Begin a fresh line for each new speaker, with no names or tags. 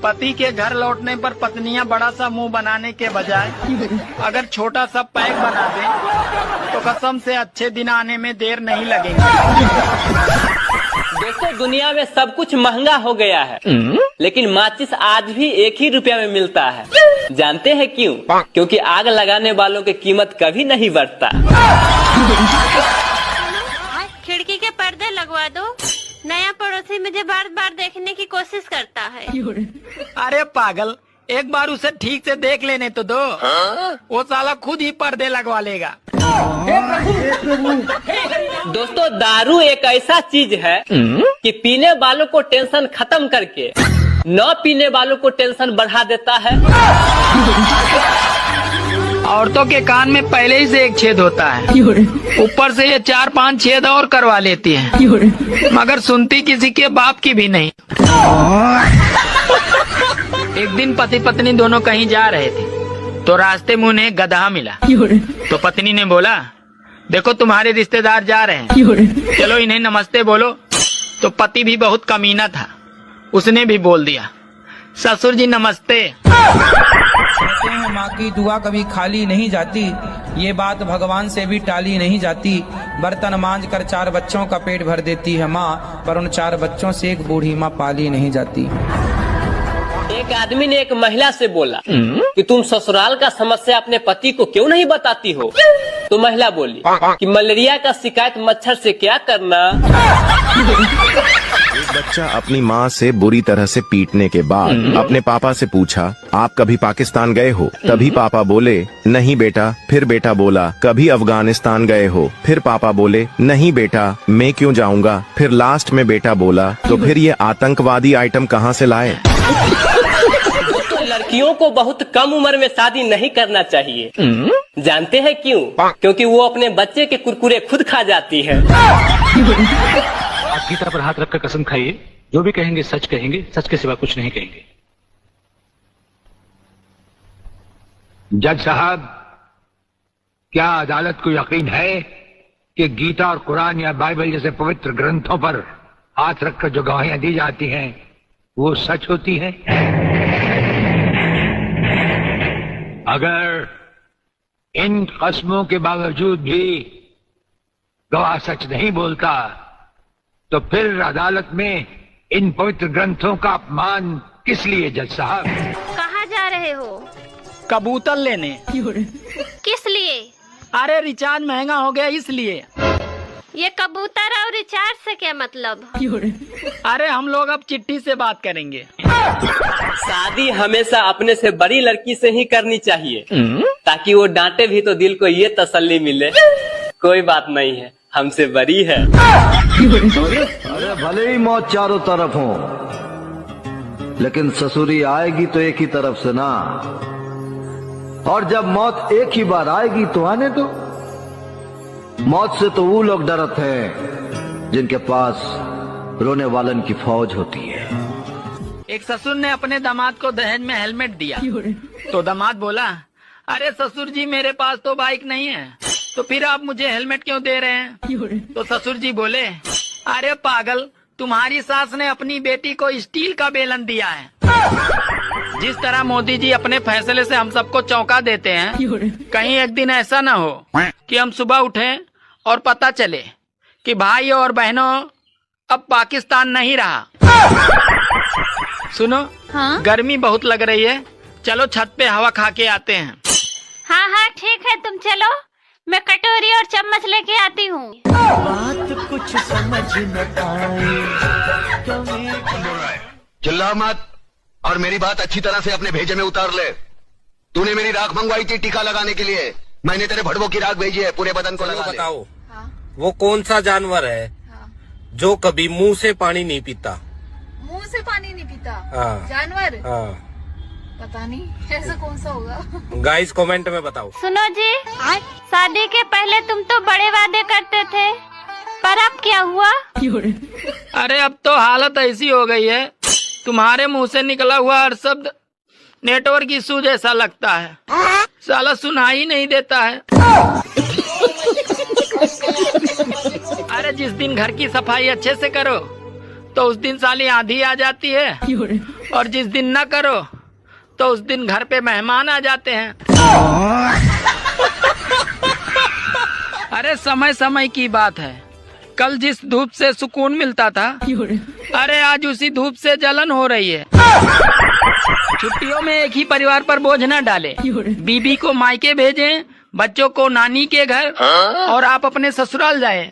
पति के घर लौटने पर पत्नियां बड़ा सा मुंह बनाने के बजाय अगर छोटा सा पैक बना दें तो कसम से अच्छे दिन आने में देर नहीं लगेगी।
दोस्तों, दुनिया में सब कुछ महंगा हो गया है, लेकिन माचिस आज भी 1 ही रुपया में मिलता है। जानते हैं क्यों? क्योंकि आग लगाने वालों की कीमत कभी नहीं बढ़ता।
खिड़की के पर्दे लगवा दो, नया पड़ोसी मुझे बार बार देखने की कोशिश करता है।
अरे पागल, एक बार उसे ठीक से देख लेने तो दो। वो साला खुद ही पर्दे लगवा लेगा।
दोस्तों, दारू एक ऐसा चीज है कि पीने वालों को टेंशन खत्म करके न पीने वालों को टेंशन बढ़ा देता है।
औरतों के कान में पहले ही से एक छेद होता है, ऊपर से ये 4-5 छेद और करवा लेती है, मगर सुनती किसी के बाप की भी नहीं। एक दिन पति पत्नी दोनों कहीं जा रहे थे तो रास्ते में उन्हें गधा मिला। तो पत्नी ने बोला, देखो तुम्हारे रिश्तेदार जा रहे हैं, चलो इन्हें नमस्ते बोलो। तो पति भी बहुत कमीना था, उसने भी बोल दिया, ससुर जी नमस्ते।
कहते हैं माँ की दुआ कभी खाली नहीं जाती, ये बात भगवान से भी टाली नहीं जाती। बर्तन मांज कर 4 बच्चों का पेट भर देती है माँ, पर उन 4 बच्चों से एक बूढ़ी माँ पाली नहीं जाती।
एक आदमी ने एक महिला से बोला कि तुम ससुराल का समस्या अपने पति को क्यों नहीं बताती हो? तो महिला बोली कि मलेरिया का शिकायत मच्छर से क्या करना।
एक बच्चा अपनी माँ से बुरी तरह से पीटने के बाद अपने पापा से पूछा, आप कभी पाकिस्तान गए हो? तभी पापा बोले, नहीं बेटा। फिर बेटा बोला, कभी अफगानिस्तान गए हो? फिर पापा बोले, नहीं बेटा, मैं क्यों जाऊंगा? फिर लास्ट में बेटा बोला, तो फिर ये आतंकवादी आइटम कहाँ से लाए?
लड़कियों को बहुत कम उम्र में शादी नहीं करना चाहिए। जानते हैं क्यों? क्योंकि वो अपने बच्चे के कुरकुरे खुद खा जाती है।
आप गीता पर हाथ रखकर कसम खाइए, जो भी कहेंगे सच कहेंगे, सच के सिवा कुछ नहीं कहेंगे।
जज साहब, क्या अदालत को यकीन है कि गीता और कुरान या बाइबल जैसे पवित्र ग्रंथों पर हाथ रखकर जो गवाहियां दी जाती हैं वो सच होती है? अगर इन कस्मों के बावजूद भी गवाह सच नहीं बोलता तो फिर अदालत में इन पवित्र ग्रंथों का अपमान किस लिए जज साहब?
कहाँ जा रहे हो?
कबूतर लेने।
किस लिए?
अरे रिचार्ज महंगा हो गया इसलिए।
ये कबूतर और रिचार्ज से क्या मतलब?
अरे हम लोग अब चिट्ठी से बात करेंगे।
शादी हमेशा अपने से बड़ी लड़की से ही करनी चाहिए, ताकि वो डांटे भी तो दिल को ये तसल्ली मिले, कोई बात नहीं है, हमसे बड़ी है।
अरे भले ही मौत चारों तरफ हो, लेकिन ससुरी आएगी तो एक ही तरफ से ना। और जब मौत एक ही बार आएगी तो आने दो। मौत से तो वो लोग डरते हैं जिनके पास रोने वालन की फौज होती है।
एक ससुर ने अपने दामाद को दहेज में हेलमेट दिया तो दामाद बोला, अरे ससुर जी मेरे पास तो बाइक नहीं है, तो फिर आप मुझे हेलमेट क्यों दे रहे हैं? तो ससुर जी बोले, अरे पागल, तुम्हारी सास ने अपनी बेटी को स्टील का बेलन दिया है। जिस तरह मोदी जी अपने फैसले से हम सबको चौंका देते हैं, कहीं एक दिन ऐसा न हो कि हम सुबह उठें और पता चले कि भाई और बहनों अब पाकिस्तान नहीं रहा। सुनो,
हाँ?
गर्मी बहुत लग रही है, चलो छत पे हवा खा के आते हैं।
हाँ हाँ ठीक है, तुम चलो, मैं कटोरी और चम्मच लेके आती हूँ।
बात कुछ समझ न आए।
चिल्ला मत और मेरी बात अच्छी तरह से अपने भेजे में उतार ले। तूने मेरी राख मंगवाई थी टीका लगाने के लिए, मैंने तेरे भड़वों की राख भेजी है, पूरे बदन को लगा ले।
बताओ, वो कौन सा जानवर है जो कभी मुंह से पानी नहीं पीता?
मुंह से पानी नहीं पीता? जानवर? पता नहीं, ऐसा कौन सा होगा?
गाइस कमेंट में बताओ।
सुनो जी, शादी के पहले तुम तो बड़े वादे करते थे, पर अब क्या हुआ?
अरे अब तो हालत ऐसी हो गई है, तुम्हारे मुंह से निकला हुआ हर शब्द नेटवर्क इशू जैसा लगता है, साला सुनाई नहीं देता है। अरे जिस दिन घर की सफाई अच्छे से करो तो उस दिन साली आंधी आ जाती है, और जिस दिन न करो तो उस दिन घर पे मेहमान आ जाते हैं। अरे समय समय की बात है, कल जिस धूप से सुकून मिलता था, अरे आज उसी धूप से जलन हो रही है। छुट्टियों में एक ही परिवार पर बोझ न डाले, बीबी को मायके भेजें, बच्चों को नानी के घर और आप अपने ससुराल जाएं।